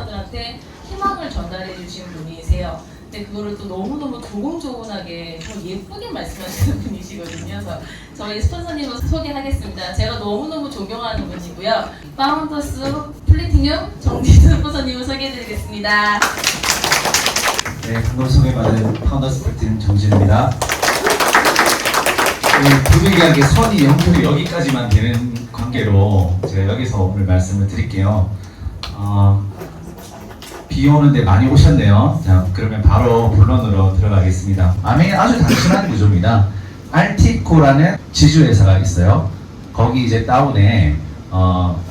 스폰서들한테 희망을 전달해 주신 분이세요. 근데 그거를 또 너무너무 조곤조곤하게 예쁘게 말씀하시는 분이시거든요. 그래서 저희 스폰서님을 소개하겠습니다. 제가 너무너무 존경하는 분이고요. 파운더스 플래티늄 정진수 스폰서님을 소개해드리겠습니다. 네, 방금 소개받은 파운더스 플래티늄 정진우입니다. 부득이하게 선이 연결이 여기까지만 되는 관계로 제가 여기서 오늘 말씀을 드릴게요. 비 오는데 많이 오셨네요. 자, 그러면 바로 본론으로 들어가겠습니다. 아메이는 아주 단순한 구조입니다. 알티코라는 지주회사가 있어요. 거기 이제 다운에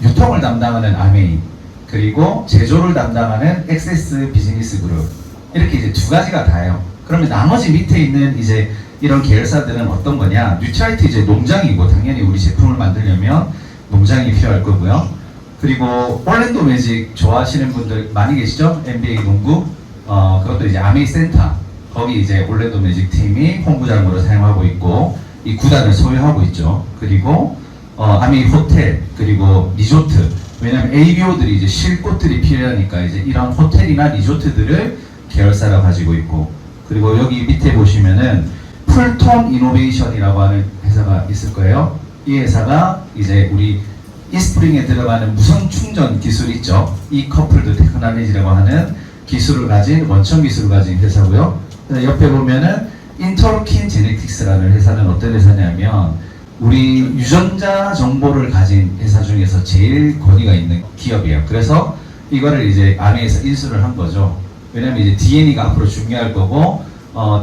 유통을 담당하는 아메이, 그리고 제조를 담당하는 엑세스 비즈니스 그룹, 이렇게 이제 두 가지가 다예요. 그러면 나머지 밑에 있는 이제 이런 계열사들은 어떤 거냐? 뉴트라이트 이제 농장이고, 당연히 우리 제품을 만들려면 농장이 필요할 거고요. 그리고 올랜도 매직 좋아하시는 분들 많이 계시죠? NBA 농구, 그것도 이제 아메이 센터, 거기 이제 올랜도 매직 팀이 홈구장으로 사용하고 있고, 이 구단을 소유하고 있죠. 그리고 아메이 호텔, 그리고 리조트, 왜냐면 ABO들이 이제 쉴 곳들이 필요하니까 이제 이런 호텔이나 리조트들을 계열사로 가지고 있고, 그리고 여기 밑에 보시면은 풀톤 이노베이션이라고 하는 회사가 있을 거예요. 이 회사가 이제 우리 이스프링에 들어가는 무선 충전 기술 있죠. 이 커플드 테크놀로지라고 하는 기술을 가진, 원천 기술을 가진 회사고요. 옆에 보면은 인터로킨 제네틱스라는 회사는 어떤 회사냐면 우리 유전자 정보를 가진 회사 중에서 제일 권위가 있는 기업이에요. 그래서 이거를 이제 아메에서 인수를 한 거죠. 왜냐면 이제 DNA가 앞으로 중요할 거고,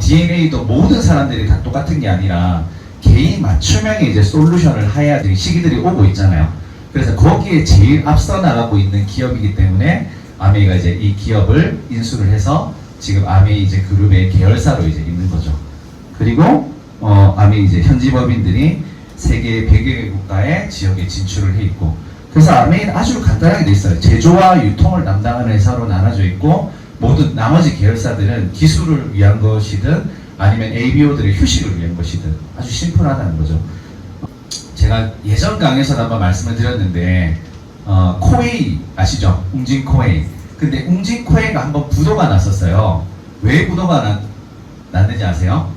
DNA도 모든 사람들이 다 똑같은 게 아니라 개인 맞춤형의 이제 솔루션을 해야 될 시기들이 오고 있잖아요. 그래서 거기에 제일 앞서 나가고 있는 기업이기 때문에 아메이가 이제 이 기업을 인수를 해서 지금 아메이 이제 그룹의 계열사로 이제 있는 거죠. 그리고 아메이 이제 현지 법인들이 세계 100여 개 국가의 지역에 진출을 해 있고, 그래서 아메이는 아주 간단하게 돼 있어요. 제조와 유통을 담당하는 회사로 나눠져 있고, 모든 나머지 계열사들은 기술을 위한 것이든 아니면 ABO들의 휴식을 위한 것이든 아주 심플하다는 거죠. 제가 예전 강의에서 한번 말씀을 드렸는데 코웨이 아시죠? 웅진 코웨이. 근데 웅진 코웨이가 한번 부도가 났었어요. 왜 부도가 났는지 아세요?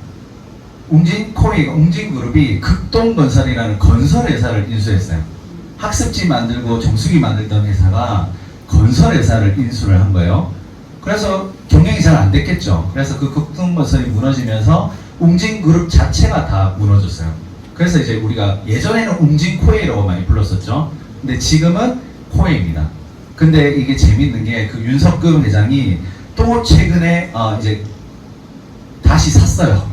웅진 코웨이가, 웅진 그룹이 극동건설이라는 건설 회사를 인수했어요. 학습지 만들고 정수기 만들던 회사가 건설 회사를 인수를 한 거예요. 그래서 경영이 잘 안 됐겠죠. 그래서 그 극동건설이 무너지면서 웅진그룹 자체가 다 무너졌어요. 그래서 이제 우리가 예전에는 웅진코웨이라고 많이 불렀었죠. 근데 지금은 코웨이입니다. 근데 이게 재밌는 게 그 윤석금 회장이 또 최근에 이제 다시 샀어요.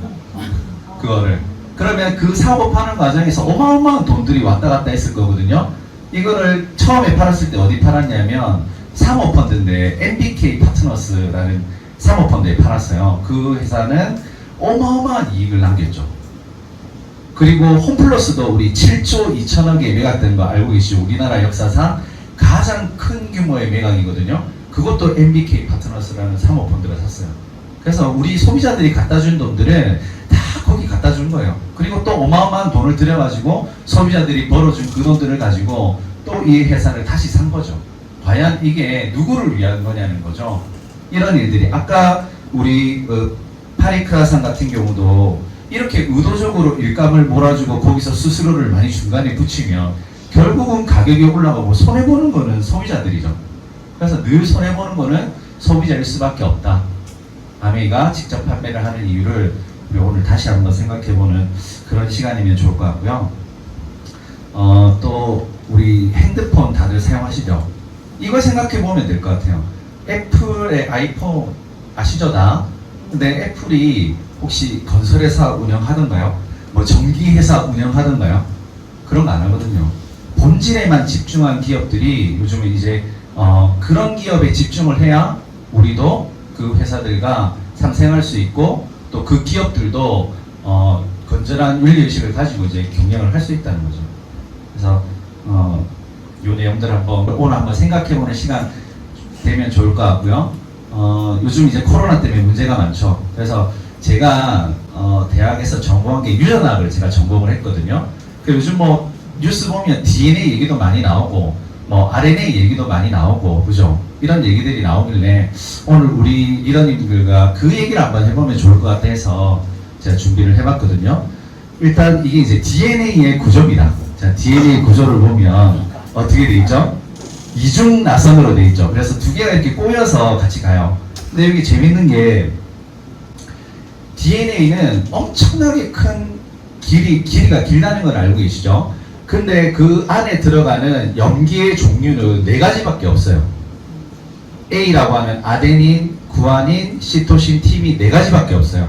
그거를. 그러면 그 사업하는 과정에서 어마어마한 돈들이 왔다 갔다 했을 거거든요. 이거를 처음에 팔았을 때 어디 팔았냐면 사모펀드인데 MBK 파트너스라는 사모펀드에 팔았어요. 그 회사는 어마어마한 이익을 남겼죠. 그리고 홈플러스도 우리 7조 2천억에 매각된 거 알고 계시죠? 우리나라 역사상 가장 큰 규모의 매각이거든요. 그것도 MBK 파트너스라는 사모펀드가 샀어요. 그래서 우리 소비자들이 갖다 준 돈들은 다 거기 갖다 준 거예요. 그리고 또 어마어마한 돈을 들여가지고 소비자들이 벌어준 그 돈들을 가지고 또 이 회사를 다시 산 거죠. 과연 이게 누구를 위한 거냐는 거죠. 이런 일들이 아까 우리 파리크라상 같은 경우도 이렇게 의도적으로 일감을 몰아주고 거기서 수수료를 많이 중간에 붙이면 결국은 가격이 올라가고 손해보는 거는 소비자들이죠. 그래서 늘 손해보는 거는 소비자일 수밖에 없다. 아메이가 직접 판매를 하는 이유를 우리 오늘 다시 한번 생각해보는 그런 시간이면 좋을 것 같고요. 또 우리 핸드폰 다들 사용하시죠? 이걸 생각해보면 될 것 같아요. 애플의 아이폰 아시죠 다? 근데 애플이 혹시 건설회사 운영하던가요? 뭐 전기회사 운영하던가요? 그런 거 안 하거든요. 본질에만 집중한 기업들이 요즘에 이제 그런 기업에 집중을 해야 우리도 그 회사들과 상생할 수 있고, 또 그 기업들도 건전한 윤리의식을 가지고 이제 경영을 할 수 있다는 거죠. 그래서 요 내용들 오늘 한번 생각해보는 시간 되면 좋을 것 같고요. 요즘 이제 코로나 때문에 문제가 많죠. 그래서 제가 대학에서 전공한 게 유전학을 제가 전공을 했거든요. 요즘 뭐 뉴스 보면 DNA 얘기도 많이 나오고, 뭐 RNA 얘기도 많이 나오고 그죠? 이런 얘기들이 나오길래 오늘 우리 리더님들과 그 얘기를 한번 해보면 좋을 것 같아서 제가 준비를 해봤거든요. 일단 이게 이제 DNA의 구조입니다. 자, DNA 구조를 보면 어떻게 돼 있죠? 이중 나선으로 돼 있죠. 그래서 두 개가 이렇게 꼬여서 같이 가요. 근데 여기 재밌는 게 DNA는 엄청나게 큰 길이가 길다는 걸 알고 계시죠? 근데 그 안에 들어가는 염기의 종류는 4가지밖에 없어요. A라고 하면 아데닌, 구아닌, 시토신, tim이 4가지밖에 없어요.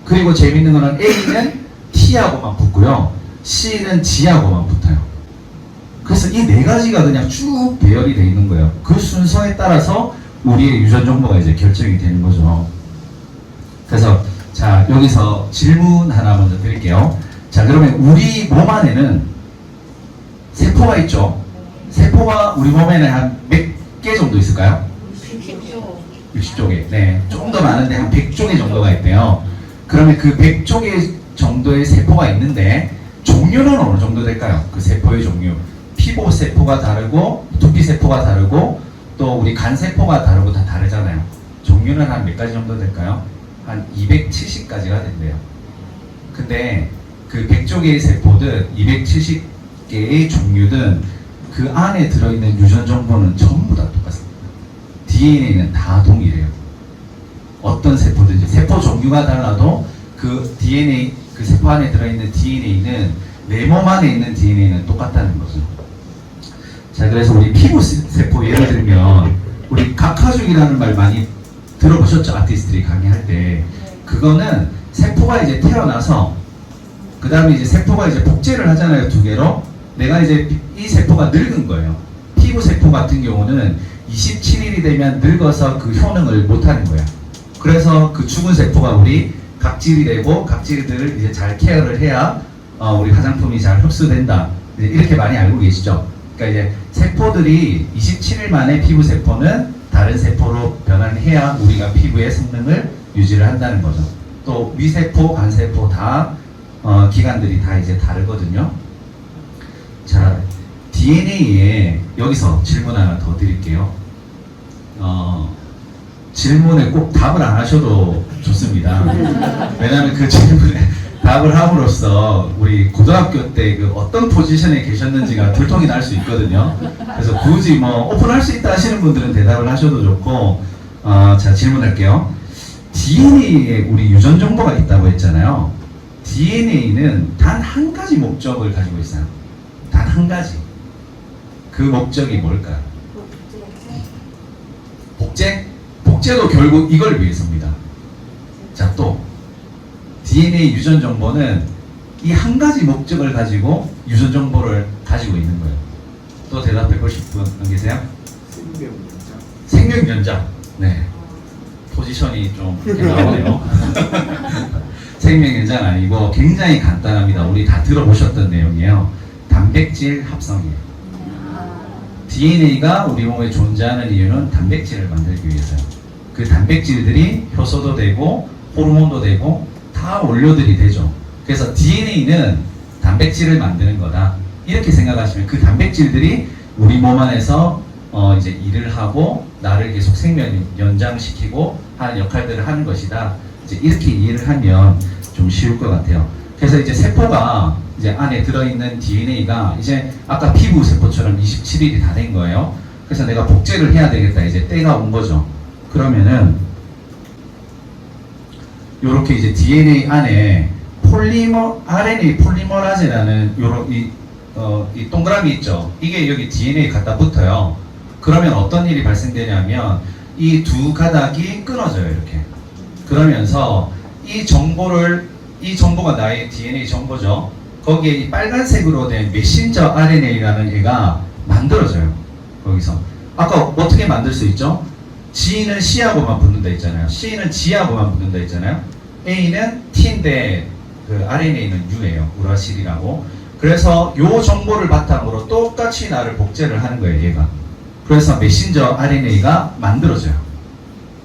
그리고 재밌는 거는 A는 T하고만 붙고요. C는 G하고만 붙어요. 그래서 이 4가지가 그냥 쭉 배열이 되어 있는 거예요. 그 순서에 따라서 우리의 유전 정보가 이제 결정이 되는 거죠. 그래서 자, 여기서 질문 하나 먼저 드릴게요. 자, 그러면 우리 몸 안에는 세포가 있죠. 세포가 우리 몸에는 한 몇 개 정도 있을까요? 60조. 네. 조금 더 많은데 한 100조 정도가 있대요. 그러면 그 100조 정도의 세포가 있는데 종류는 어느 정도 될까요? 그 세포의 종류. 피부 세포가 다르고 두피 세포가 다르고 또 우리 간 세포가 다르고 다 다르잖아요. 종류는 한 몇 가지 정도 될까요? 한 270가지가 된대요. 근데 그 100조 개의 세포든 270개의 종류든 그 안에 들어있는 유전 정보는 전부 다 똑같습니다. DNA는 다 동일해요. 어떤 세포든지 세포 종류가 달라도 그 DNA, 그 세포 안에 들어있는 DNA는 내 몸 안에 있는 DNA는 똑같다는 거죠. 자, 그래서 우리 피부 세포 예를 들면 우리 각화죽이라는 말 많이 들어보셨죠? 아티스트들이 강의할 때. 그거는 세포가 이제 태어나서 그 다음에 이제 세포가 이제 복제를 하잖아요. 2개로. 내가 이제 이 세포가 늙은 거예요. 피부 세포 같은 경우는 27일이 되면 늙어서 그 효능을 못하는 거야. 그래서 그 죽은 세포가 우리 각질이 되고 각질들을 이제 잘 케어를 해야 우리 화장품이 잘 흡수된다. 이렇게 많이 알고 계시죠? 그러니까 이제 세포들이 27일 만에 피부 세포는 다른 세포로 변환을 해야 우리가 피부의 성능을 유지를 한다는 거죠. 또 위세포, 간세포 다 기관들이 다 이제 다르거든요. 자, DNA에 여기서 질문 하나 더 드릴게요. 질문에 꼭 답을 안 하셔도 좋습니다. 왜냐하면 그 질문에 답을 함으로써 우리 고등학교 때 그 어떤 포지션에 계셨는지가 들통이 날 수 있거든요. 그래서 굳이 뭐 오픈할 수 있다 하시는 분들은 대답을 하셔도 좋고, 자, 질문할게요. DNA에 우리 유전 정보가 있다고 했잖아요. DNA는 단 한 가지 목적을 가지고 있어요. 단 한 가지. 그 목적이 뭘까요? 복제? 복제도 결국 이걸 위해서입니다. 자, 또 DNA 유전 정보는 이 한 가지 목적을 가지고 유전 정보를 가지고 있는 거예요. 또 대답해보고 싶은 분 계세요? 생명연장. 생명연장. 네. 포지션이 좀 이렇게 나오네요. 생명연장 아니고 굉장히 간단합니다. 우리 다 들어보셨던 내용이에요. 단백질 합성이에요. DNA가 우리 몸에 존재하는 이유는 단백질을 만들기 위해서요. 그 단백질들이 효소도 되고 호르몬도 되고 다 원료들이 되죠. 그래서 DNA는 단백질을 만드는 거다. 이렇게 생각하시면 그 단백질들이 우리 몸 안에서 이제 일을 하고 나를 계속 생명 연장시키고 하는 역할들을 하는 것이다. 이제 이렇게 이해를 하면 좀 쉬울 것 같아요. 그래서 이제 세포가 이제 안에 들어있는 DNA가 이제 아까 피부 세포처럼 27일이 다 된 거예요. 그래서 내가 복제를 해야 되겠다. 이제 때가 온 거죠. 그러면은 요렇게 이제 DNA 안에 RNA 폴리머라제라는 요런 이 동그라미 있죠. 이게 여기 DNA 갖다 붙어요. 그러면 어떤 일이 발생되냐면 이 두 가닥이 끊어져요. 이렇게. 그러면서 이 정보가 나의 DNA 정보죠. 거기에 이 빨간색으로 된 메신저 RNA라는 애가 만들어져요. 거기서. 아까 어떻게 만들 수 있죠? G는 C하고만 붙는다 했잖아요. C는 G하고만 붙는다 했잖아요. A는 T인데 그 RNA는 U예요. 우라실이라고. 그래서 요 정보를 바탕으로 똑같이 나를 복제를 하는 거예요. 얘가. 그래서 메신저 RNA가 만들어져요.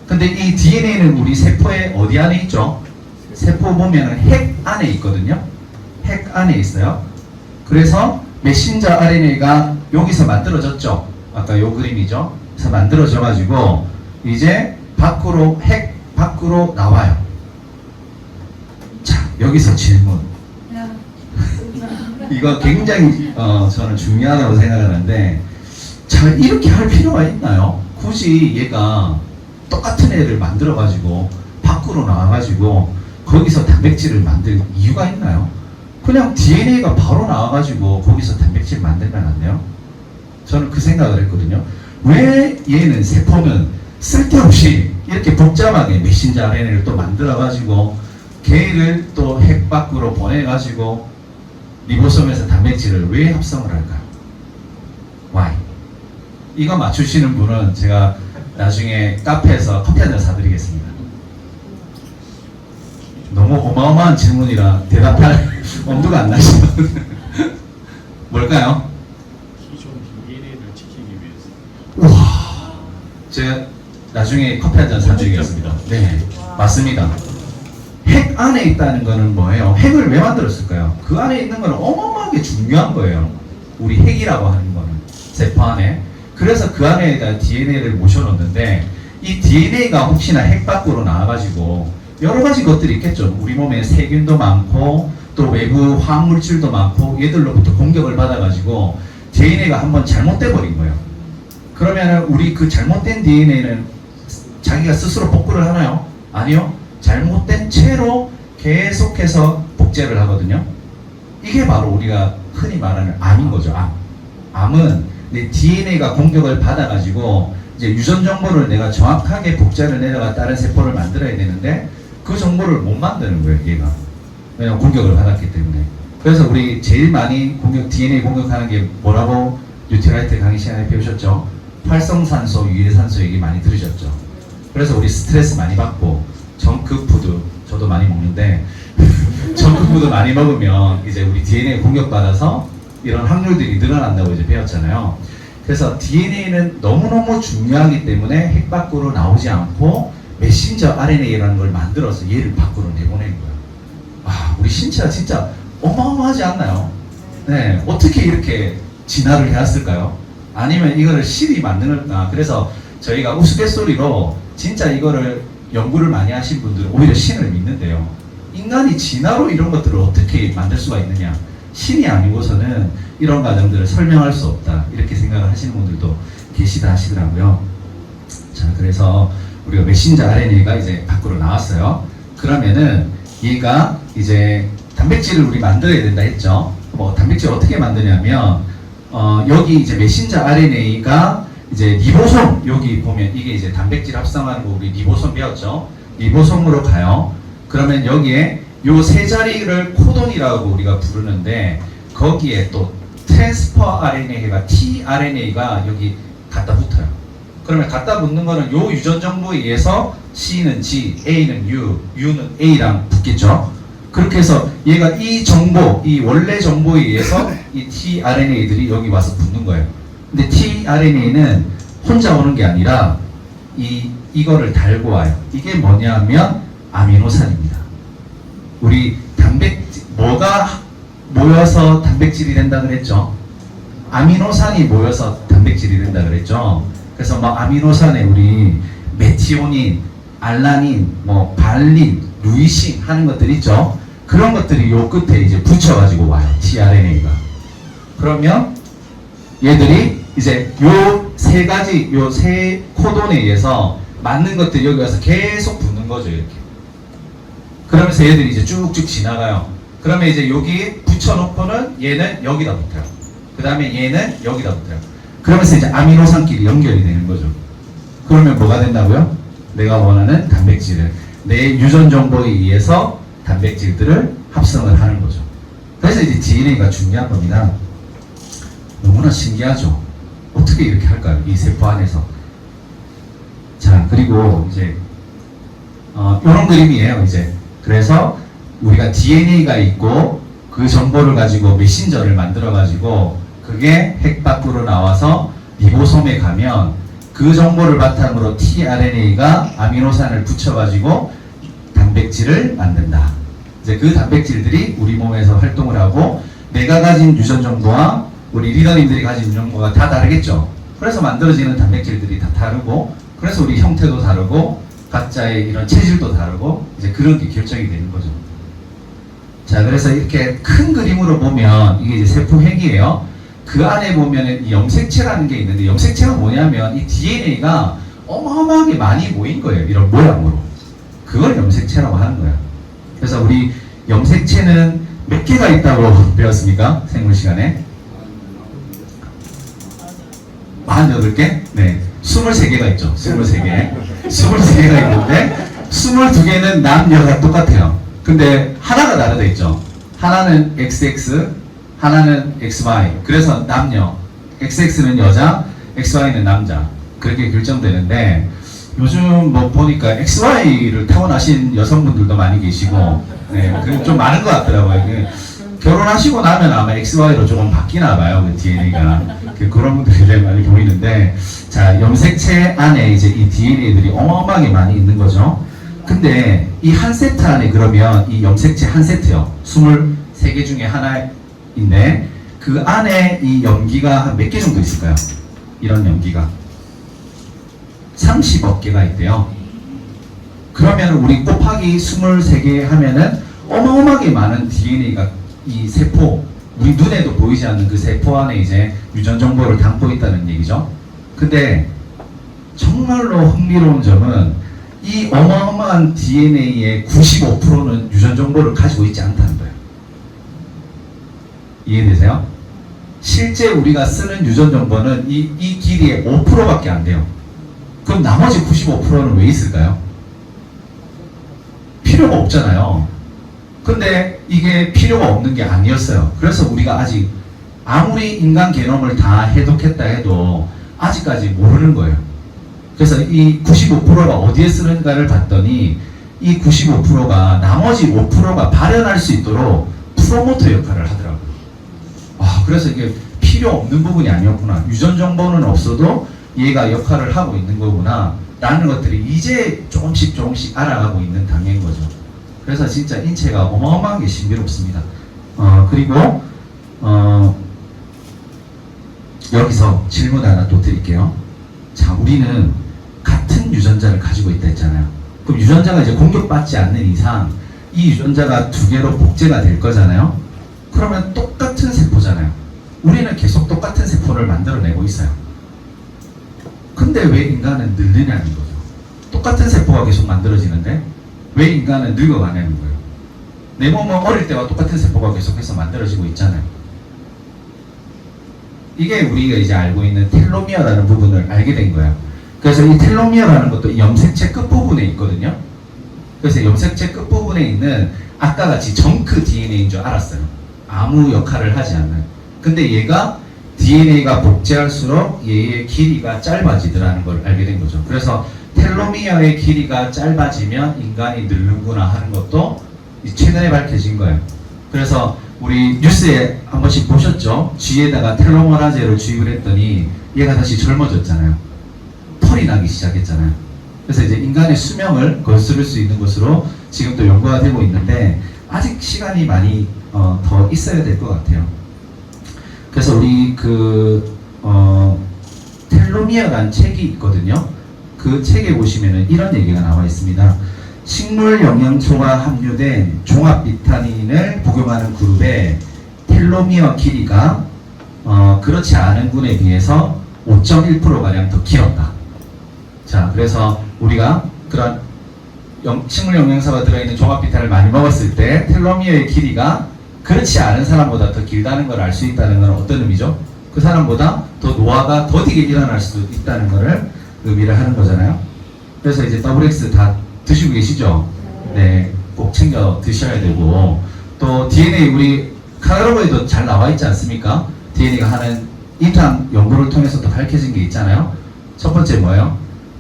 근데 이 DNA는 우리 세포의 어디 안에 있죠? 세포 보면은 핵 안에 있거든요. 핵 안에 있어요. 그래서 메신저 RNA가 여기서 만들어졌죠. 아까 요 그림이죠. 그래서 만들어져 가지고 이제 밖으로 핵 밖으로 나와요. 자, 여기서 질문. 이거 굉장히 저는 중요하다고 생각하는데, 자, 이렇게 할 필요가 있나요? 굳이 얘가 똑같은 애를 만들어 가지고 밖으로 나와 가지고 거기서 단백질을 만들 이유가 있나요? 그냥 DNA가 바로 나와 가지고 거기서 단백질 만들면 안 돼요? 저는 그 생각을 했거든요. 왜 얘는 세포는 쓸데없이 이렇게 복잡하게 메신저 RNA를 또 만들어 가지고 걔를 또 핵 밖으로 보내 가지고 리보솜에서 단백질을 왜 합성을 할까요? Why? 이거 맞추시는 분은 제가 나중에 카페에서 커피 한 잔 사드리겠습니다. 너무 어마어마한 질문이라 대답할 엄두가 안 나시는 뭘까요? 기존 DNA를 지키기 위해서. 우와, 제가 나중에 커피 한 잔 사드리겠습니다. 네, 맞습니다. 핵 안에 있다는 거는 뭐예요? 핵을 왜 만들었을까요? 그 안에 있는 거는 어마어마하게 중요한 거예요. 우리 핵이라고 하는 거는 세포 안에. 그래서 그 안에다 DNA를 모셔놓는데, 이 DNA가 혹시나 핵 밖으로 나와가지고 여러 가지 것들이 있겠죠. 우리 몸에 세균도 많고 또 외부 화학물질도 많고 얘들로부터 공격을 받아가지고 DNA가 한번 잘못돼 버린 거예요. 그러면은 우리 그 잘못된 DNA는 자기가 스스로 복구를 하나요? 아니요. 잘못된 채로 계속해서 복제를 하거든요. 이게 바로 우리가 흔히 말하는 암인 거죠. 암은 내 DNA가 공격을 받아가지고 이제 유전 정보를 내가 정확하게 복제를 내다가 다른 세포를 만들어야 되는데 그 정보를 못 만드는 거예요, 얘가. 왜냐면 공격을 받았기 때문에. 그래서 우리 제일 많이 DNA 공격하는 게 뭐라고 뉴트라이트 강의 시간에 배우셨죠? 활성산소, 유해산소 얘기 많이 들으셨죠? 그래서 우리 스트레스 많이 받고 정크푸드 저도 많이 먹는데 정크푸드 많이 먹으면 이제 우리 DNA 공격받아서 이런 확률들이 늘어난다고 이제 배웠잖아요. 그래서 DNA는 너무너무 중요하기 때문에 핵 밖으로 나오지 않고 메신저 RNA라는 걸 만들어서 얘를 밖으로 내보내는 거예요. 와, 우리 신체가 진짜 어마어마하지 않나요? 네, 어떻게 이렇게 진화를 해왔을까요? 아니면 이거를 신이 만드는가? 그래서 저희가 우스갯소리로 진짜 이거를 연구를 많이 하신 분들은 오히려 신을 믿는데요. 인간이 진화로 이런 것들을 어떻게 만들 수가 있느냐? 신이 아니고서는 이런 과정들을 설명할 수 없다. 이렇게 생각을 하시는 분들도 계시다 하시더라고요. 자, 그래서 우리가 메신저 RNA가 이제 밖으로 나왔어요. 그러면은 얘가 이제 단백질을 우리 만들어야 된다 했죠. 뭐 단백질 어떻게 만드냐면 여기 이제 메신저 RNA가 이제 리보솜, 여기 보면 이게 이제 단백질 합성하는 거 우리 리보솜 배웠죠. 리보솜으로 가요. 그러면 여기에 요 세 자리를 코돈이라고 우리가 부르는데 거기에 또 트랜스퍼 RNA가 tRNA가 여기 갖다 붙어요. 그러면 갖다 붙는 거는 요 유전 정보에 의해서 C는 G, A는 U, U는 A랑 붙겠죠. 그렇게 해서 얘가 이 정보, 이 원래 정보에 의해서 이 tRNA들이 여기 와서 붙는 거예요. 근데 tRNA는 혼자 오는 게 아니라 이거를 달고 와요. 이게 뭐냐면 아미노산입니다. 우리 단백질, 뭐가 모여서 단백질이 된다 그랬죠? 아미노산이 모여서 단백질이 된다 그랬죠? 그래서 뭐 아미노산에 우리 메티오닌, 알라닌, 뭐 발린, 루이신 하는 것들 있죠? 그런 것들이 요 끝에 이제 붙여가지고 와요. tRNA가. 그러면 얘들이 이제 요 세 가지, 요 세 코돈에 의해서 맞는 것들이 여기 와서 계속 붙는 거죠, 이렇게. 그러면서 얘들이 이제 쭉쭉 지나가요. 그러면 이제 여기 붙여놓고는 얘는 여기다 붙어요. 그 다음에 얘는 여기다 붙어요. 그러면서 이제 아미노산끼리 연결이 되는 거죠. 그러면 뭐가 된다고요? 내가 원하는 단백질을, 내 유전 정보에 의해서 단백질들을 합성을 하는 거죠. 그래서 이제 DNA가 중요한 겁니다. 너무나 신기하죠? 어떻게 이렇게 할까요? 이 세포 안에서. 자, 그리고 이제 이런 그림이에요. 이제 그래서 우리가 DNA가 있고 그 정보를 가지고 메신저를 만들어 가지고 그게 핵 밖으로 나와서 리보솜에 가면 그 정보를 바탕으로 tRNA가 아미노산을 붙여 가지고 단백질을 만든다. 이제 그 단백질들이 우리 몸에서 활동을 하고 내가 가진 유전 정보와 우리 리더님들이 가진 유전자가 다 다르겠죠. 그래서 만들어지는 단백질들이 다 다르고, 그래서 우리 형태도 다르고, 각자의 이런 체질도 다르고, 이제 그런 게 결정이 되는 거죠. 자, 그래서 이렇게 큰 그림으로 보면 이게 이제 세포핵이에요. 그 안에 보면은 이 염색체라는 게 있는데, 염색체가 뭐냐면 이 DNA가 어마어마하게 많이 모인 거예요. 이런 모양으로. 그걸 염색체라고 하는 거예요. 그래서 우리 염색체는 몇 개가 있다고 배웠습니까? 생물 시간에? 48개? 네. 23개가 있죠. 23개. 23개가 있는데, 22개는 남녀가 똑같아요. 근데 하나가 다르다 했죠. 하나는 XX, 하나는 XY. 그래서 남녀. XX는 여자, XY는 남자. 그렇게 결정되는데, 요즘 뭐 보니까 XY를 타고나신 여성분들도 많이 계시고, 네, 그게 좀 많은 것 같더라고요. 결혼하시고 나면 아마 XY로 조금 바뀌나 봐요, 그 DNA가. 그런 분들이 되게 많이 보이는데, 자, 염색체 안에 이제 이 DNA들이 어마어마하게 많이 있는 거죠. 근데 이 한 세트 안에 그러면 이 염색체 한 세트요. 23개 중에 하나인데, 그 안에 이 염기가 한 몇 개 정도 있을까요? 이런 염기가. 30억 개가 있대요. 그러면 우리 곱하기 23개 하면은 어마어마하게 많은 DNA가 이 세포, 우리 눈에도 보이지 않는 그 세포 안에 이제 유전 정보를 담고 있다는 얘기죠. 근데 정말로 흥미로운 점은 이 어마어마한 DNA의 95%는 유전 정보를 가지고 있지 않다는 거예요. 이해되세요? 실제 우리가 쓰는 유전 정보는 이 길이의 5%밖에 안 돼요. 그럼 나머지 95%는 왜 있을까요? 필요가 없잖아요. 근데 이게 필요가 없는 게 아니었어요. 그래서 우리가 아직 아무리 인간 게놈을 다 해독했다 해도 아직까지 모르는 거예요. 그래서 이 95%가 어디에 쓰는가를 봤더니 이 95%가 나머지 5%가 발현할 수 있도록 프로모터 역할을 하더라고요. 아, 그래서 이게 필요 없는 부분이 아니었구나. 유전 정보는 없어도 얘가 역할을 하고 있는 거구나 라는 것들이 이제 조금씩 알아가고 있는 단계인 거죠. 그래서 진짜 인체가 어마어마하게 신비롭습니다. 그리고 여기서 질문 하나 또 드릴게요. 자, 우리는 같은 유전자를 가지고 있다 했잖아요. 그럼 유전자가 이제 공격받지 않는 이상 이 유전자가 두 개로 복제가 될 거잖아요. 그러면 똑같은 세포잖아요. 우리는 계속 똑같은 세포를 만들어내고 있어요. 근데 왜 인간은 늘리냐는 거죠. 똑같은 세포가 계속 만들어지는데 왜 인간은 늙어가냐는 거예요. 내 몸은 어릴 때와 똑같은 세포가 계속해서 만들어지고 있잖아요. 이게 우리가 이제 알고 있는 텔로미어라는 부분을 알게 된 거예요. 그래서 이 텔로미어라는 것도 이 염색체 끝부분에 있거든요. 그래서 염색체 끝부분에 있는 아까 같이 정크 DNA인 줄 알았어요. 아무 역할을 하지 않는. 근데 얘가 DNA가 복제할수록 얘의 길이가 짧아지더라는 걸 알게 된 거죠. 그래서 텔로미어의 길이가 짧아지면 인간이 늙는구나 하는 것도 최근에 밝혀진 거예요. 그래서 우리 뉴스에 한 번씩 보셨죠? 쥐에다가 텔로메라제를 주입을 했더니 얘가 다시 젊어졌잖아요. 털이 나기 시작했잖아요. 그래서 이제 인간의 수명을 거스를 수 있는 것으로 지금 또 연구가 되고 있는데 아직 시간이 많이 더 있어야 될 것 같아요. 그래서 우리 텔로미어라는 책이 있거든요. 그 책에 보시면은 이런 얘기가 나와 있습니다. 식물 영양소가 함유된 종합 비타민을 복용하는 그룹의 텔로미어 길이가 그렇지 않은 군에 비해서 5.1%가량 더 길었다. 자, 그래서 우리가 그런 식물 영양소가 들어있는 종합 비타민을 많이 먹었을 때 텔로미어의 길이가 그렇지 않은 사람보다 더 길다는 걸 알 수 있다는 건 어떤 의미죠? 그 사람보다 더 노화가 더디게 일어날 수도 있다는 것을 의미를 하는 거잖아요. 그래서 이제 WX 다 드시고 계시죠? 네, 꼭 챙겨 드셔야 되고, 또 DNA 우리 카탈로그에도 잘 나와 있지 않습니까? DNA가 하는 임상 연구를 통해서도 밝혀진 게 있잖아요. 첫 번째 뭐예요?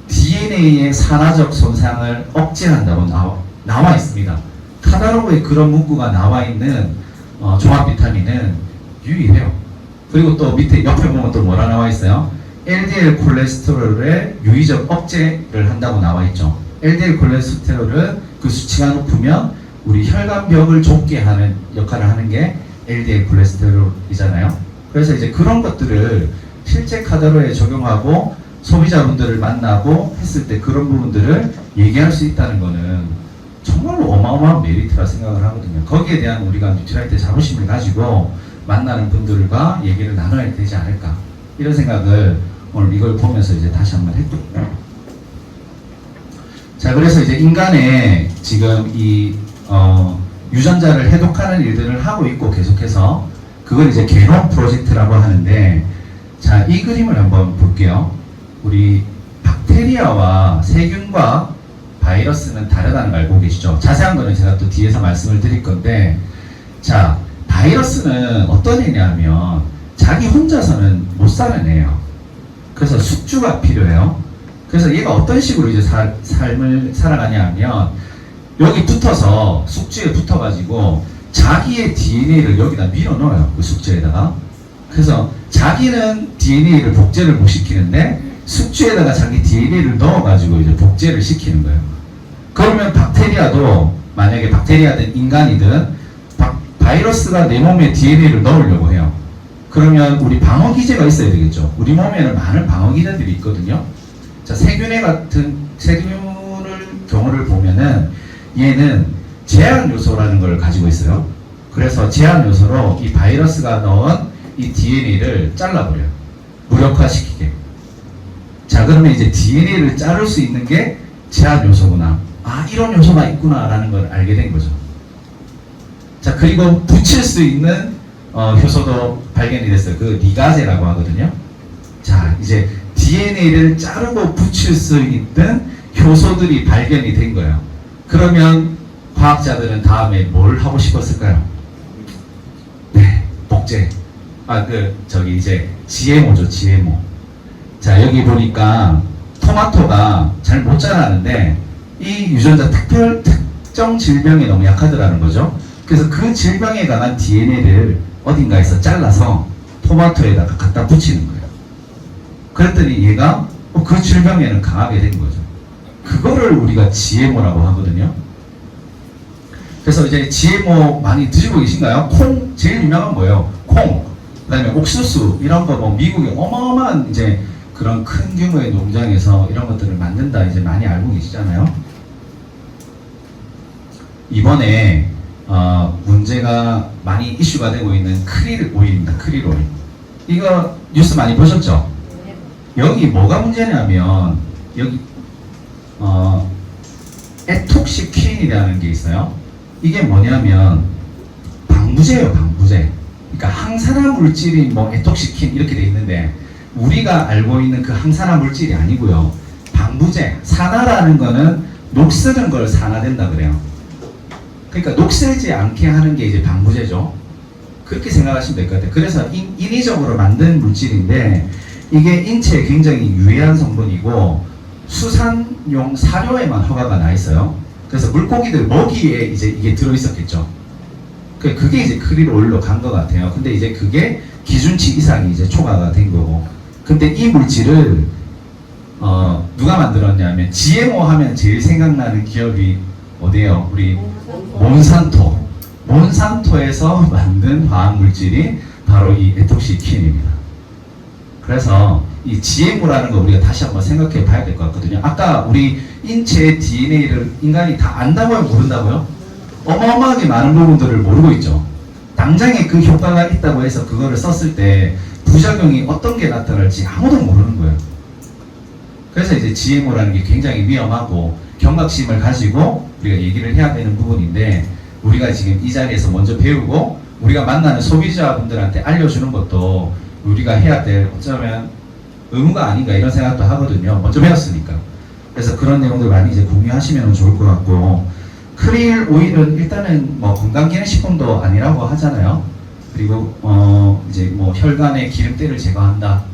DNA의 산화적 손상을 억제한다고 나와 있습니다. 카탈로그에 그런 문구가 나와 있는 종합 비타민은 유일해요. 그리고 또 밑에 옆에 보면 또 뭐라 나와 있어요? LDL 콜레스테롤의 유의적 억제를 한다고 나와 있죠. LDL 콜레스테롤은 그 수치가 높으면 우리 혈관벽을 좁게 하는 역할을 하는 게 LDL 콜레스테롤이잖아요. 그래서 이제 그런 것들을 실제 카드로에 적용하고 소비자분들을 만나고 했을 때 그런 부분들을 얘기할 수 있다는 거는 정말로 어마어마한 메리트라 생각을 하거든요. 거기에 대한 우리가 뉴트라이트 자부심을 가지고 만나는 분들과 얘기를 나눠야 되지 않을까 이런 생각을 오늘 이걸 보면서 이제 다시 한번 했거든요. 자, 그래서 이제 인간의 지금 이 유전자를 해독하는 일들을 하고 있고 계속해서 그걸 이제 게놈 프로젝트라고 하는데, 자, 이 그림을 한번 볼게요. 우리 박테리아와 세균과 바이러스는 다르다는 걸 알고 계시죠? 자세한 거는 제가 또 뒤에서 말씀을 드릴 건데, 자, 바이러스는 어떤 애냐면 자기 혼자서는 못 사는 애예요. 그래서 숙주가 필요해요. 그래서 얘가 어떤 식으로 이제 삶을 살아가냐면 여기 붙어서 숙주에 붙어가지고 자기의 DNA를 여기다 밀어 넣어요. 그 숙주에다가. 그래서 자기는 DNA를 복제를 못 시키는데 숙주에다가 자기 DNA를 넣어가지고 이제 복제를 시키는 거예요. 그러면 박테리아도 만약에 박테리아든 인간이든 바이러스가 내 몸에 DNA를 넣으려고 해요. 그러면 우리 방어 기제가 있어야 되겠죠. 우리 몸에는 많은 방어 기제들이 있거든요. 자, 세균의 경우를 보면은 얘는 제한 요소라는 걸 가지고 있어요. 그래서 제한 요소로 이 바이러스가 넣은 이 DNA를 잘라버려요. 무력화시키게. 자, 그러면 이제 DNA를 자를 수 있는 게 제한 요소구나. 아, 이런 요소가 있구나 라는 걸 알게 된 거죠. 자, 그리고 붙일 수 있는 효소도 발견이 됐어요. 그 리가제라고 하거든요. 자, 이제 DNA를 자르고 붙일 수 있는 효소들이 발견이 된 거예요. 그러면 과학자들은 다음에 뭘 하고 싶었을까요? 네, 복제. 이제 GMO죠, GMO. 자, 여기 보니까 토마토가 잘 못 자라는데 이 유전자 특정 질병에 너무 약하더라는 거죠. 그래서 그 질병에 관한 DNA를 어딘가에서 잘라서 토마토에다가 갖다 붙이는 거예요. 그랬더니 얘가 그 질병에는 강하게 된 거죠. 그거를 우리가 GMO라고 하거든요. 그래서 이제 GMO 많이 드시고 계신가요? 콩 제일 유명한 뭐예요? 콩. 그다음에 옥수수 이런 거 뭐 미국의 어마어마한 이제 그런 큰 규모의 농장에서 이런 것들을 만든다 이제 많이 알고 계시잖아요. 이번에 문제가 많이 이슈가 되고 있는 크릴 오일입니다. 크릴 오일. 이거 뉴스 많이 보셨죠? 여기 뭐가 문제냐면 여기 에톡시퀸이라는 게 있어요. 이게 뭐냐면 방부제예요, 방부제. 그러니까 항산화 물질이 뭐 에톡시퀸 이렇게 돼 있는데 우리가 알고 있는 그 항산화 물질이 아니고요. 방부제, 산화라는 거는 녹슬은 걸 산화된다 그래요. 그러니까 녹슬지 않게 하는 게 이제 방부제죠. 그렇게 생각하시면 될 것 같아요. 그래서 인위적으로 만든 물질인데 이게 인체에 굉장히 유해한 성분이고 수산용 사료에만 허가가 나 있어요. 그래서 물고기들 먹이에 이제 이게 들어 있었겠죠. 그게 이제 크릴 오일로 간 것 같아요. 근데 이제 그게 기준치 이상이 이제 초과가 된 거고. 근데 이 물질을 누가 만들었냐면 GMO 하면 제일 생각나는 기업이 어디예요? 우리 몬산토에서 만든 화학 물질이 바로 이 에톡시퀸입니다. 그래서 이 GMO라는 거 우리가 다시 한번 생각해 봐야 될 것 같거든요. 아까 우리 인체의 DNA를 인간이 다 안다고요? 모른다고요? 어마어마하게 많은 부분들을 모르고 있죠. 당장에 그 효과가 있다고 해서 그거를 썼을 때 부작용이 어떤 게 나타날지 아무도 모르는 거예요. 그래서 이제 GMO라는 게 굉장히 위험하고 경각심을 가지고 우리가 얘기를 해야 되는 부분인데 우리가 지금 이 자리에서 먼저 배우고 우리가 만나는 소비자분들한테 알려주는 것도 우리가 해야 될 어쩌면 의무가 아닌가 이런 생각도 하거든요. 먼저 배웠으니까. 그래서 그런 내용들 많이 이제 공유하시면 좋을 것 같고, 크릴 오일은 일단은 뭐 건강기능식품도 아니라고 하잖아요. 그리고 이제 뭐 혈관의 기름때를 제거한다.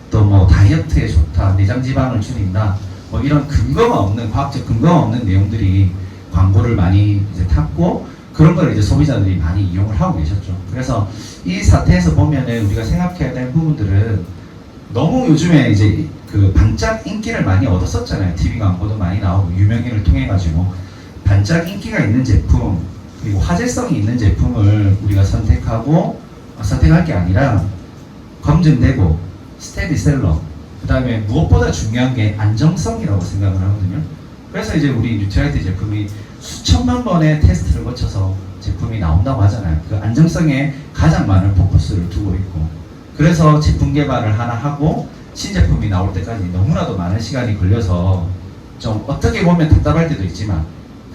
또 뭐 다이어트에 좋다. 내장 지방을 줄인다. 뭐 이런 근거가 없는 과학적 근거가 없는 내용들이 광고를 많이 이제 탔고 그런 걸 이제 소비자들이 많이 이용을 하고 계셨죠. 그래서 이 사태에서 보면은 우리가 생각해야 될 부분들은 너무 요즘에 이제 그 반짝 인기를 많이 얻었었잖아요. TV 광고도 많이 나오고 유명인을 통해 가지고 반짝 인기가 있는 제품 그리고 화제성이 있는 제품을 우리가 선택할 게 아니라 검증되고 스테디셀러, 그 다음에 무엇보다 중요한 게 안정성이라고 생각을 하거든요. 그래서 이제 우리 뉴트라이트 제품이 수천만 번의 테스트를 거쳐서 제품이 나온다고 하잖아요. 그 안정성에 가장 많은 포커스를 두고 있고, 그래서 제품 개발을 하나 하고 신제품이 나올 때까지 너무나도 많은 시간이 걸려서 좀 어떻게 보면 답답할 때도 있지만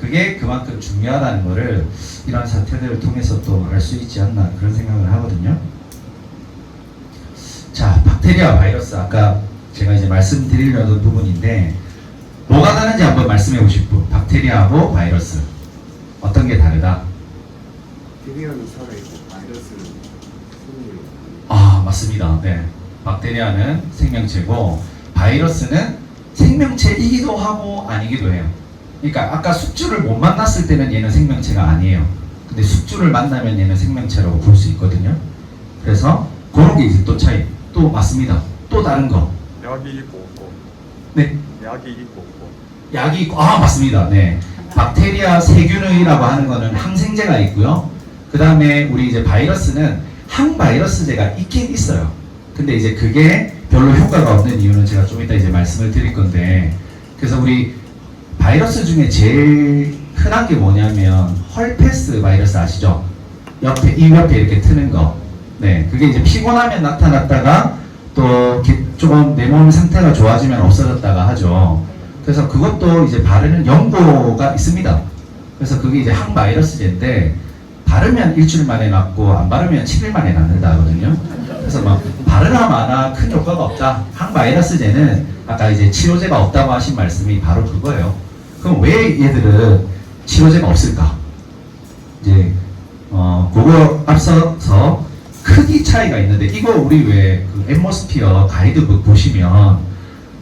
그게 그만큼 중요하다는 거를 이런 사태들을 통해서 또 알 수 있지 않나 그런 생각을 하거든요. 자, 박테리아 바이러스 아까 제가 이제 말씀드리려던 부분인데 뭐가 다른지 한번 말씀해 보실 분. 박테리아하고 바이러스 어떤 게 다르다? 비리언이 살아있고 바이러스는 생명이 아, 맞습니다. 네, 박테리아는 생명체고 바이러스는 생명체이기도 하고 아니기도 해요. 그러니까 아까 숙주를 못 만났을 때는 얘는 생명체가 아니에요. 근데 숙주를 만나면 얘는 생명체라고 볼 수 있거든요. 그래서 그런 게 이제 또 차이. 또 맞습니다. 또 다른 거. 약이 있고 없고 네, 약이 있고 없고 약이 있고, 아, 맞습니다. 네, 박테리아 세균의라고 하는 거는 항생제가 있고요. 그 다음에 우리 이제 바이러스는 항바이러스제가 있긴 있어요. 근데 이제 그게 별로 효과가 없는 이유는 제가 좀 이따 이제 말씀을 드릴 건데, 그래서 우리 바이러스 중에 제일 흔한 게 뭐냐면 헐페스 바이러스 아시죠? 옆에 입 옆에 이렇게 트는 거. 네, 그게 이제 피곤하면 나타났다가 또 이렇게 조금 내 몸 상태가 좋아지면 없어졌다가 하죠. 그래서 그것도 이제 바르는 연고가 있습니다. 그래서 그게 이제 항바이러스제인데 바르면 일주일 만에 낫고 안 바르면 7일 만에 낫는다 하거든요. 그래서 막 바르나 마나 큰 효과가 없다. 항바이러스제는 아까 이제 치료제가 없다고 하신 말씀이 바로 그거예요. 그럼 왜 얘들은 치료제가 없을까? 이제 그거 앞서서 크기 차이가 있는데, 이거 우리 왜 그 앰모스피어 가이드북 보시면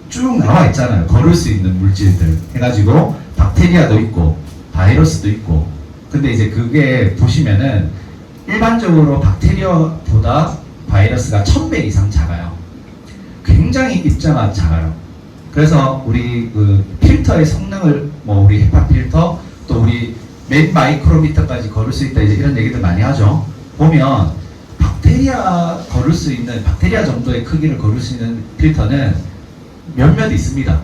쭉 나와 있잖아요. 걸을 수 있는 물질들 해가지고 박테리아도 있고 바이러스도 있고. 근데 이제 그게 보시면은 일반적으로 박테리아보다 바이러스가 1000배 이상 작아요. 굉장히 입자가 작아요. 그래서 우리 그 필터의 성능을 뭐 우리 헤파 필터 또 우리 몇 마이크로미터까지 걸을 수 있다 이제 이런 얘기들 많이 하죠. 보면 박테리아 걸을 수 있는 박테리아 정도의 크기를 걸을 수 있는 필터는 몇몇 있습니다.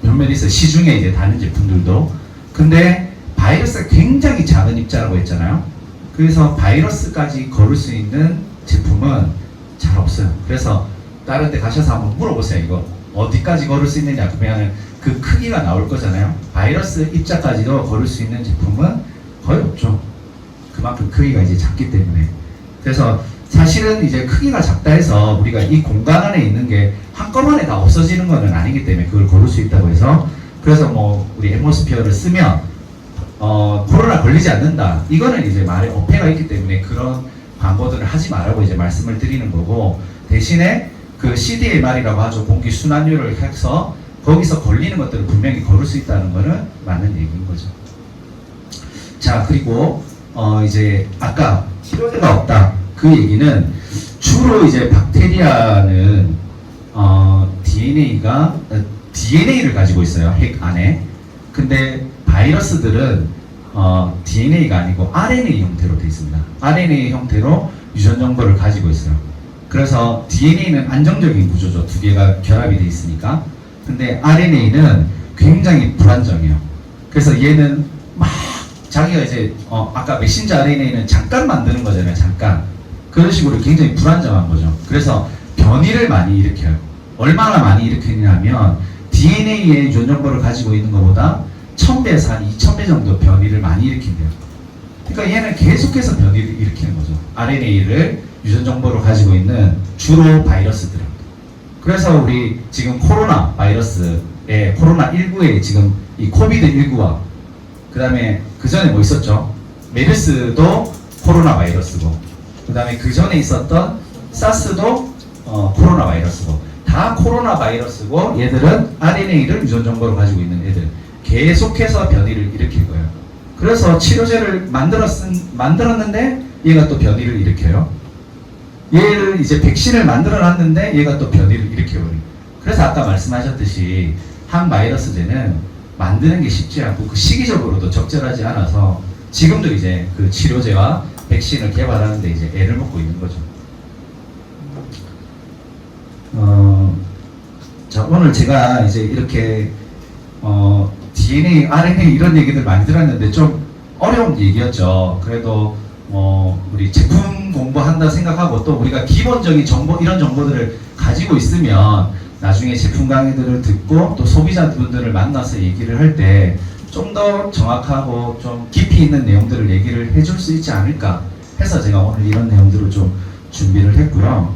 몇몇 있어요. 시중에 이제 다른 제품들도. 근데 바이러스가 굉장히 작은 입자라고 했잖아요. 그래서 바이러스까지 걸을 수 있는 제품은 잘 없어요. 그래서 다른 데 가셔서 한번 물어보세요. 이거 어디까지 걸을 수 있느냐 그러면 그 크기가 나올 거잖아요. 바이러스 입자까지도 걸을 수 있는 제품은 거의 없죠. 그만큼 크기가 이제 작기 때문에. 그래서 사실은 이제 크기가 작다 해서 우리가 이 공간 안에 있는 게 한꺼번에 다 없어지는 거는 아니기 때문에 그걸 고를 수 있다고 해서, 그래서 뭐 우리 앰모스피어를 쓰면 코로나 걸리지 않는다. 이거는 이제 말에 어폐가 있기 때문에 그런 광고들을 하지 말라고 이제 말씀을 드리는 거고, 대신에 그 CDMR이라고 하죠. 공기 순환율을 해서 거기서 걸리는 것들을 분명히 걸을 수 있다는 거는 맞는 얘기인 거죠. 자, 그리고 이제 아까 치료제가 없다. 그 얘기는 주로 이제 박테리아는 DNA를 가지고 있어요. 핵 안에. 근데 바이러스들은 DNA가 아니고 RNA 형태로 되어 있습니다. RNA 형태로 유전 정보를 가지고 있어요. 그래서 DNA는 안정적인 구조죠. 두 개가 결합이 되어 있으니까. 근데 RNA는 굉장히 불안정해요. 그래서 얘는 막 자기가 이제 아까 메신저 RNA는 잠깐 만드는 거잖아요. 잠깐. 그런 식으로 굉장히 불안정한 거죠. 그래서 변이를 많이 일으켜요. 얼마나 많이 일으키냐면 DNA의 유전 정보를 가지고 있는 것보다 1000배에서 한 2000배 정도 변이를 많이 일으킨대요. 그러니까 얘는 계속해서 변이를 일으키는 거죠. RNA를 유전 정보를 가지고 있는 주로 바이러스들은. 그래서 우리 지금 코로나 바이러스에 코로나19에 지금 이 코비드19와 그 다음에 그 전에 뭐 있었죠? 메르스도 코로나 바이러스고, 그 다음에 그 전에 있었던 사스도 코로나 바이러스고, 다 코로나 바이러스고, 얘들은 RNA를 유전 정보로 가지고 있는 애들. 계속해서 변이를 일으킬 거예요. 그래서 치료제를 만들었는데 얘가 또 변이를 일으켜요. 얘를 이제 백신을 만들어놨는데 얘가 또 변이를 일으켜버려요. 그래서 아까 말씀하셨듯이 항바이러스제는 만드는 게 쉽지 않고 그 시기적으로도 적절하지 않아서 지금도 이제 그 치료제와 백신을 개발하는데 이제 애를 먹고 있는 거죠. 자, 오늘 제가 이제 이렇게 DNA, RNA 이런 얘기들 많이 들었는데 좀 어려운 얘기였죠. 그래도 우리 제품 공부한다 생각하고 또 우리가 기본적인 정보 이런 정보들을 가지고 있으면 나중에 제품 강의들을 듣고 또 소비자분들을 만나서 얘기를 할 때 좀 더 정확하고 좀 깊이 있는 내용들을 얘기를 해줄 수 있지 않을까 해서 제가 오늘 이런 내용들을 좀 준비를 했고요.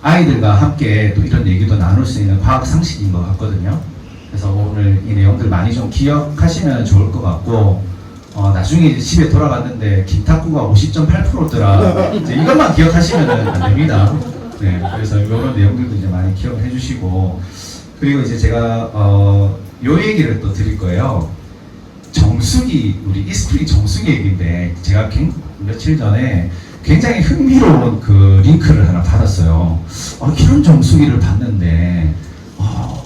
아이들과 함께 또 이런 얘기도 나눌 수 있는 과학 상식인 것 같거든요. 그래서 오늘 이 내용들 많이 좀 기억하시면 좋을 것 같고, 나중에 이제 집에 돌아갔는데 김탁구가 50.8%더라. 이제 이것만 기억하시면 안 됩니다. 네, 그래서 이런 내용들도 이제 많이 기억을 해주시고, 그리고 이제 제가 요 얘기를 또 드릴 거예요. 정수기, 우리 이스프링 정수기 얘기인데 제가 며칠 전에 굉장히 흥미로운 그 링크를 하나 받았어요. 이런 정수기를 봤는데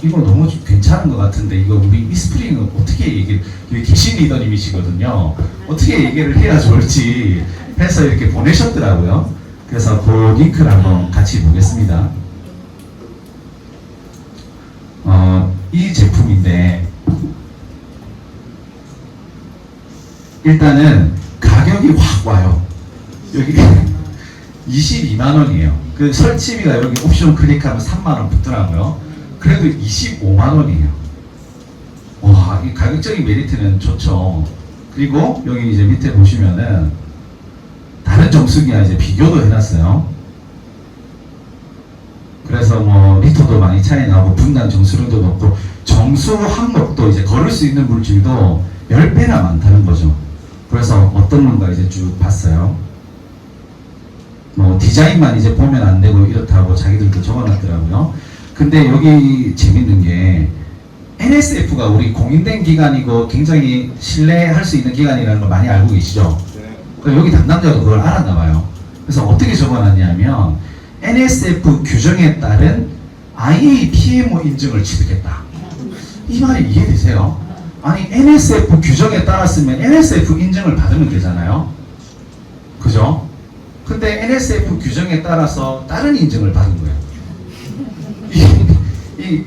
이거 너무 괜찮은 것 같은데 이거 우리 이스프링은 어떻게 여기 계신 리더님이시거든요. 어떻게 얘기를 해야 좋을지 해서 이렇게 보내셨더라고요. 그래서 그 링크를 한번 같이 보겠습니다. 이 제품인데 일단은 가격이 확 와요. 여기 22만 원이에요. 그 설치비가 여기 옵션 클릭하면 3만 원 붙더라고요. 그래도 25만 원이에요. 와, 이 가격적인 메리트는 좋죠. 그리고 여기 이제 밑에 보시면은 다른 정수기와 이제 비교도 해놨어요. 그래서 뭐 리터도 많이 차이 나고 분당 정수량도 높고 정수 항목도 이제 걸을 수 있는 물질도 10배나 많다는 거죠. 그래서 어떤 건가 이제 쭉 봤어요. 뭐 디자인만 이제 보면 안 되고 이렇다고 자기들도 적어놨더라고요. 근데 여기 재밌는 게 NSF가 우리 공인된 기관이고 굉장히 신뢰할 수 있는 기관이라는 걸 많이 알고 계시죠? 그러니까 여기 담당자가 그걸 알았나 봐요. 그래서 어떻게 적어놨냐면 NSF 규정에 따른 IA PMO 인증을 취득했다. 이 말이 이해되세요? 아니 NSF 규정에 따랐으면 NSF 인증을 받으면 되잖아요. 그죠? 근데 NSF 규정에 따라서 다른 인증을 받은 거예요.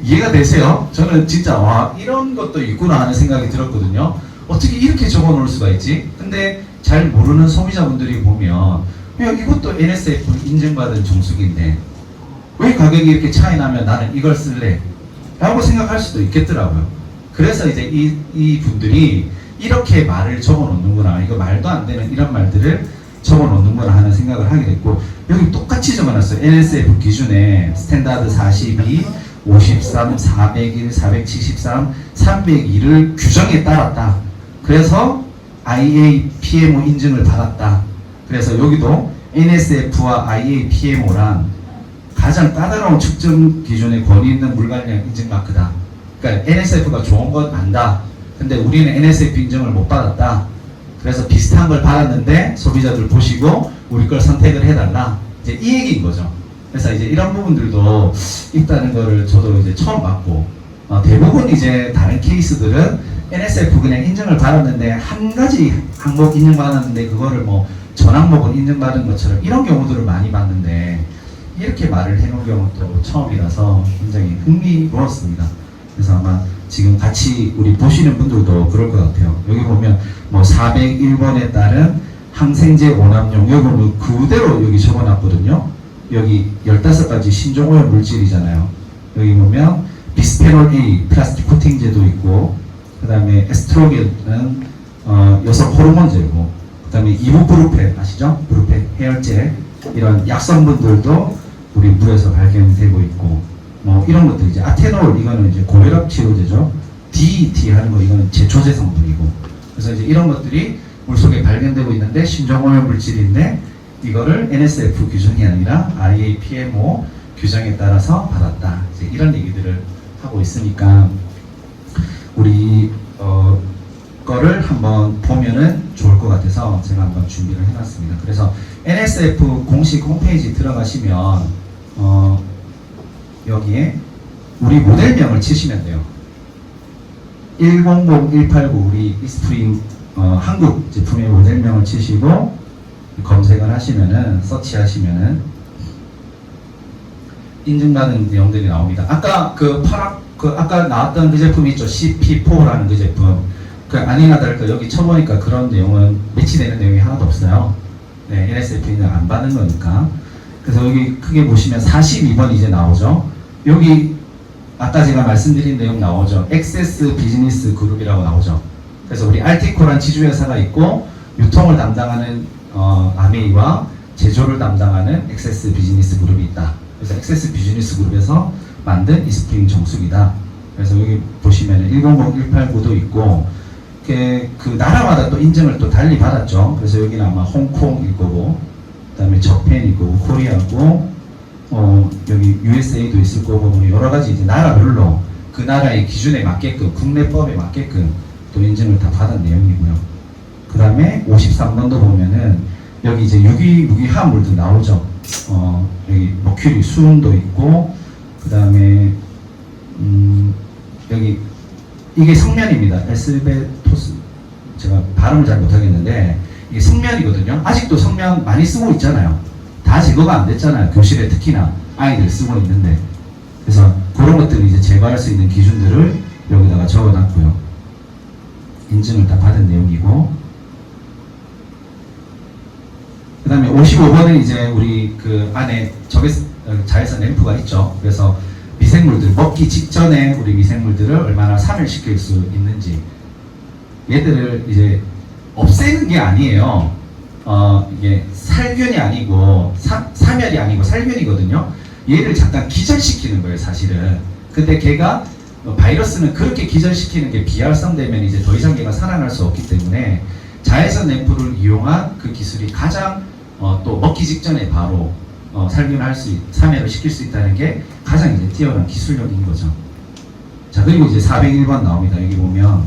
이해가 되세요? 저는 진짜 와 이런 것도 있구나 하는 생각이 들었거든요. 어떻게 이렇게 적어 놓을 수가 있지? 근데 잘 모르는 소비자분들이 보면 야, 이것도 NSF 인증받은 정수기인데 왜 가격이 이렇게 차이 나면 나는 이걸 쓸래? 라고 생각할 수도 있겠더라고요. 그래서 이제 이 분들이 이렇게 말을 적어 놓는구나, 이거 말도 안 되는 이런 말들을 적어 놓는구나 하는 생각을 하게 됐고, 여기 똑같이 적어 놨어요. NSF 기준에 스탠다드 42, 53, 401, 473, 302를 규정에 따랐다. 그래서 IA PMO 인증을 받았다. 그래서 여기도 NSF와 IA PMO란 가장 까다로운 측정 기준의 권위 있는 물관량 인증 마크다. 그러니까 NSF가 좋은 건 안다. 근데 우리는 NSF 인증을 못 받았다. 그래서 비슷한 걸 받았는데 소비자들 보시고 우리 걸 선택을 해달라. 이제 이 얘기인 거죠. 그래서 이제 이런 부분들도 있다는 거를 저도 이제 처음 봤고, 대부분 이제 다른 케이스들은 NSF 그냥 인증을 받았는데 한 가지 항목 인증받았는데 그거를 뭐 전 항목은 인증받은 것처럼 이런 경우들을 많이 봤는데 이렇게 말을 해놓은 경우도 처음이라서 굉장히 흥미로웠습니다. 그래서 아마 지금 같이 우리 보시는 분들도 그럴 것 같아요. 여기 보면 뭐 401번에 따른 항생제 오남용 요거는 그대로 여기 적어놨거든요. 여기 15가지 신종오염 물질이잖아요. 여기 보면 비스페놀 A 플라스틱 코팅제도 있고, 그 다음에 에스트로겐은 여성 호르몬제고, 그 다음에 이부프루펜 아시죠? 브루펜 해열제, 이런 약성분들도 우리 물에서 발견되고 있고, 뭐 이런 것들 이제 아테놀 이거는 이제 고혈압 치료제죠. DET 하는 거 이거는 제초제 성분이고, 그래서 이제 이런 것들이 물속에 발견되고 있는데 신종오염 물질인데 이거를 NSF 규정이 아니라 IA PMO 규정에 따라서 받았다. 이제 이런 얘기들을 하고 있으니까 우리 거를 한번 보면은 좋을 것 같아서 제가 한번 준비를 해놨습니다. 그래서 NSF 공식 홈페이지 들어가시면 여기에 우리 모델명을 치시면 돼요. 100189 우리 이스프링 한국 제품의 모델명을 치시고 검색을 하시면은 서치하시면은 인증받은 내용들이 나옵니다. 아까 아까 나왔던 그 제품 있죠? CP4라는 그 제품. 그 아니나 다를까 여기 쳐보니까 그런 내용은 매치되는 내용이 하나도 없어요. 네, NSF 안 받는 거니까. 그래서 여기 크게 보시면 42번 이제 나오죠. 여기 아까 제가 말씀드린 내용 나오죠. 액세스 비즈니스 그룹이라고 나오죠. 그래서 우리 알티코란 지주회사가 있고 유통을 담당하는 아메이와 제조를 담당하는 액세스 비즈니스 그룹이 있다. 그래서 액세스 비즈니스 그룹에서 만든 이스프링 정수기다. 그래서 여기 보시면 100, 189도 있고 그 나라마다 또 인증을 또 달리 받았죠. 그래서 여기는 아마 홍콩일 거고, 그 다음에 저펜일 거고, 코리아고, 여기 USA도 있을 거고, 뭐 여러 가지 이제 나라별로 그 나라의 기준에 맞게끔, 국내법에 맞게끔 또 인증을 다 받은 내용이고요. 그 다음에 53번도 보면은 여기 이제 유기 화합물도 나오죠. 여기 머큐리 수은도 있고, 그 다음에 여기 이게 성면입니다. 에스베토스. 제가 발음을 잘 못하겠는데 이게 성면이거든요. 아직도 성면 많이 쓰고 있잖아요. 다 제거가 안 됐잖아요. 교실에 특히나 아이들 쓰고 있는데. 그래서 그런 것들을 이제 제거할 수 있는 기준들을 여기다가 적어놨고요. 인증을 다 받은 내용이고. 그 다음에 55번은 이제 우리 그 안에 자외선 램프가 있죠. 그래서 미생물들, 먹기 직전에 우리 미생물들을 얼마나 사멸시킬 수 있는지, 얘들을 이제 없애는 게 아니에요. 이게 살균이 아니고 사멸이 아니고 살균이거든요. 얘를 잠깐 기절시키는 거예요, 사실은. 근데 걔가 바이러스는 그렇게 기절시키는 게 비활성되면 이제 더 이상 얘가 살아날 수 없기 때문에 자외선 램프를 이용한 그 기술이 가장 또 먹기 직전에 바로 사멸을 시킬 수 있다는 게 가장 이제 뛰어난 기술력인 거죠. 자, 그리고 이제 401번 나옵니다. 여기 보면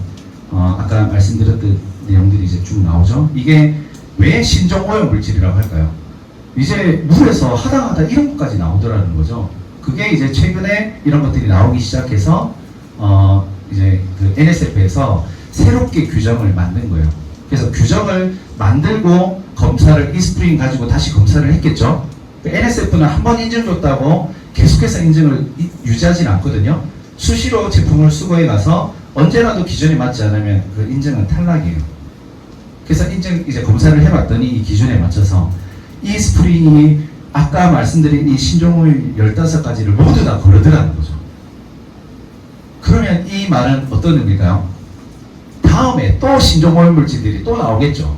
아까 말씀드렸던 내용들이 이제 쭉 나오죠. 이게 왜 신종 오염 물질이라고 할까요? 이제 물에서 하다 이런 것까지 나오더라는 거죠. 그게 이제 최근에 이런 것들이 나오기 시작해서 이제 그 NSF에서 새롭게 규정을 만든 거예요. 그래서 규정을 만들고 검사를 이스프링 가지고 다시 검사를 했겠죠. NSF는 한 번 인증 줬다고 계속해서 인증을 유지하진 않거든요. 수시로 제품을 수거해 가서 언제라도 기준에 맞지 않으면 그 인증은 탈락이에요. 그래서 이제 검사를 해봤더니 이 기준에 맞춰서 이 스프링이 아까 말씀드린 이 신종물 15가지를 모두 다 거르더라는 거죠. 그러면 이 말은 어떤 의미일까요? 다음에 또 신종오염 물질들이 또 나오겠죠.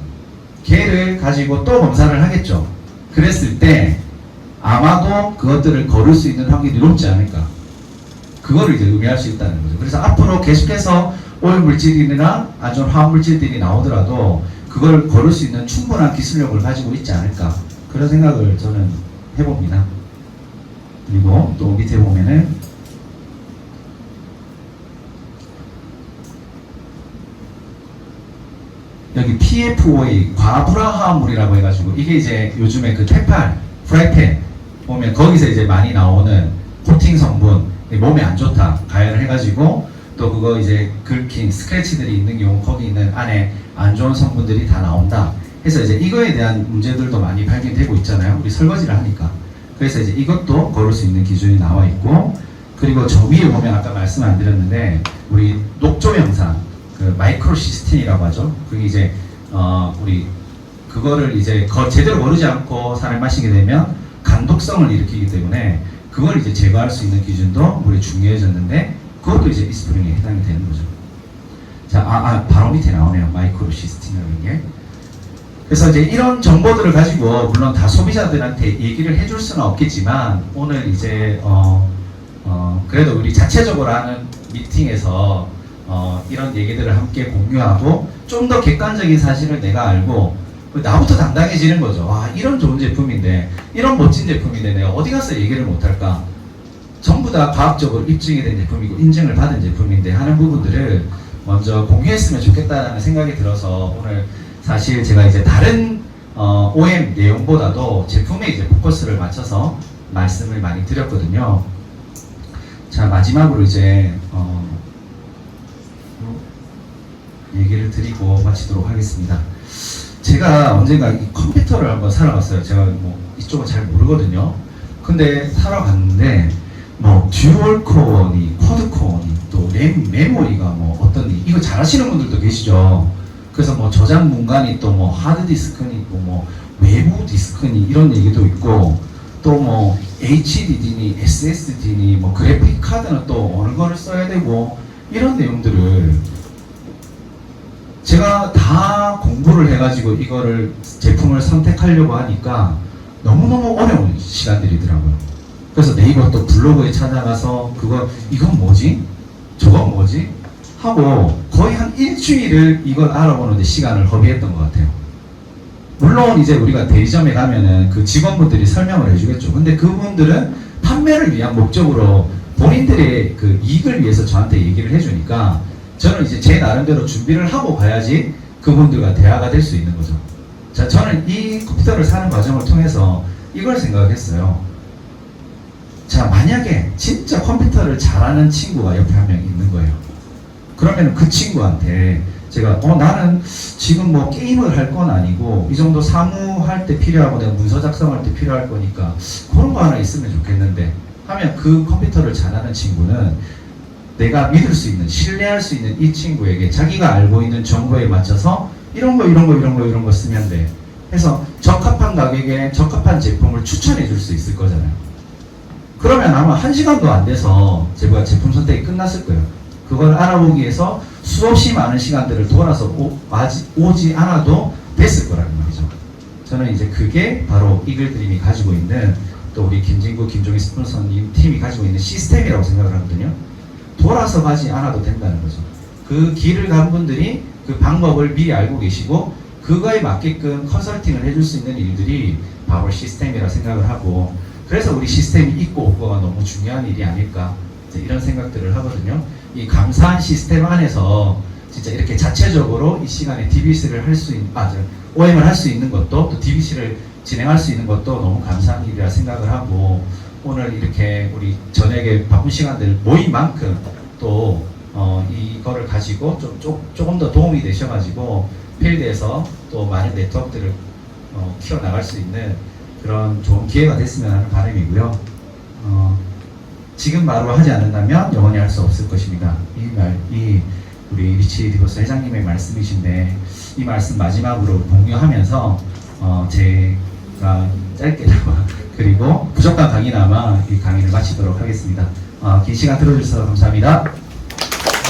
걔를 가지고 또 검사를 하겠죠. 그랬을 때 아마도 그것들을 거를 수 있는 확률이 높지 않을까. 그거를 이제 의미할 수 있다는 거죠. 그래서 앞으로 계속해서 오염 물질이나 안 좋은 화학 물질들이 나오더라도 그걸 거를 수 있는 충분한 기술력을 가지고 있지 않을까. 그런 생각을 저는 해봅니다. 그리고 또 밑에 보면은 여기 PFOA 과불화화합물이라고 해가지고 이게 이제 요즘에 그 테팔, 프라이팬 보면 거기서 이제 많이 나오는 코팅 성분, 몸에 안 좋다 가열을 해가지고 또 그거 이제 긁힌 스크래치들이 있는 경우 거기 있는 안에 안 좋은 성분들이 다 나온다. 해서 이제 이거에 대한 문제들도 많이 발견되고 있잖아요. 우리 설거지를 하니까. 그래서 이제 이것도 거를 수 있는 기준이 나와 있고, 그리고 저 위에 보면 아까 말씀 안 드렸는데 우리 녹조 영상 그 마이크로시스틴이라고 하죠. 그게 이제 우리 그거를 이제 제대로 거르지 않고 살을 마시게 되면 간독성을 일으키기 때문에 그걸 이제 제거할 수 있는 기준도 우리 중요해졌는데 그것도 이제 이스프링에 해당이 되는 거죠. 자, 바로 밑에 나오네요. 마이크로시스틴이라는 게. 그래서 이제 이런 정보들을 가지고 물론 다 소비자들한테 얘기를 해줄 수는 없겠지만 오늘 이제 그래도 우리 자체적으로 하는 미팅에서 이런 얘기들을 함께 공유하고 좀 더 객관적인 사실을 내가 알고 나부터 당당해지는 거죠. 와, 이런 좋은 제품인데, 이런 멋진 제품인데 내가 어디 가서 얘기를 못할까? 전부 다 과학적으로 입증이 된 제품이고 인증을 받은 제품인데 하는 부분들을 먼저 공유했으면 좋겠다는 생각이 들어서 오늘 사실 제가 이제 다른 OM 내용보다도 제품에 이제 포커스를 맞춰서 말씀을 많이 드렸거든요. 자, 마지막으로 이제 얘기를 드리고 마치도록 하겠습니다. 제가 언젠가 이 컴퓨터를 한번 사러 갔어요. 제가 뭐 이쪽은 잘 모르거든요. 근데 사러 갔는데 뭐 듀얼 코어니 쿼드 코어니 또 램 메모리가 뭐 어떠니 이거 잘 아시는 분들도 계시죠. 그래서 뭐 저장 공간이 또 뭐 하드 디스크니 있고 뭐 외부 디스크니 이런 얘기도 있고 또 뭐 HDD니 SSD니 뭐 그래픽 카드는 또 어느 거를 써야 되고 이런 내용들을 제가 다 공부를 해가지고 이거를 제품을 선택하려고 하니까 너무너무 어려운 시간들이더라고요. 그래서 네이버 또 블로그에 찾아가서 이건 뭐지? 저건 뭐지? 하고 거의 한 일주일을 이걸 알아보는데 시간을 허비했던 것 같아요. 물론 이제 우리가 대리점에 가면은 그 직원분들이 설명을 해주겠죠. 근데 그분들은 판매를 위한 목적으로 본인들의 그 이익을 위해서 저한테 얘기를 해주니까 저는 이제 제 나름대로 준비를 하고 가야지 그분들과 대화가 될 수 있는 거죠. 자, 저는 이 컴퓨터를 사는 과정을 통해서 이걸 생각했어요. 자, 만약에 진짜 컴퓨터를 잘하는 친구가 옆에 한 명 있는 거예요. 그러면 그 친구한테 제가 나는 지금 뭐 게임을 할 건 아니고 이 정도 사무할 때 필요하고 내가 문서 작성할 때 필요할 거니까 그런 거 하나 있으면 좋겠는데 하면 그 컴퓨터를 잘하는 친구는 내가 믿을 수 있는, 신뢰할 수 있는 이 친구에게 자기가 알고 있는 정보에 맞춰서 이런 거 쓰면 돼. 해서 적합한 가격에 적합한 제품을 추천해 줄 수 있을 거잖아요. 그러면 아마 1시간도 안 돼서 제가 제품 선택이 끝났을 거예요. 그걸 알아보기 위해서 수없이 많은 시간들을 돌아서 오지 않아도 됐을 거라는 말이죠. 저는 이제 그게 바로 이글드림이 가지고 있는 또 우리 김진구, 김종희 스폰서님 팀이 가지고 있는 시스템이라고 생각을 하거든요. 돌아서 가지 않아도 된다는 거죠. 그 길을 간 분들이 그 방법을 미리 알고 계시고 그거에 맞게끔 컨설팅을 해줄 수 있는 일들이 바로 시스템이라 생각을 하고 그래서 우리 시스템이 있고 없고가 너무 중요한 일이 아닐까 이런 생각들을 하거든요. 이 감사한 시스템 안에서 진짜 이렇게 자체적으로 이 시간에 DBC를 할 수 있는, OM을 할 수 있는 것도 또 DBC를 진행할 수 있는 것도 너무 감사한 일이라 생각을 하고 오늘 이렇게 우리 저녁에 바쁜 시간들 모인 만큼 또 이거를 가지고 조금 더 도움이 되셔가지고 필드에서 또 많은 네트워크들을 키워나갈 수 있는 그런 좋은 기회가 됐으면 하는 바람이고요. 지금 바로 하지 않는다면 영원히 할 수 없을 것입니다. 이 우리 리치 디버스 회장님의 말씀이신데 이 말씀 마지막으로 공유하면서 제가 짧게나마 그리고 부족한 강의나마 이 강의를 마치도록 하겠습니다. 긴 시간 들어주셔서 감사합니다.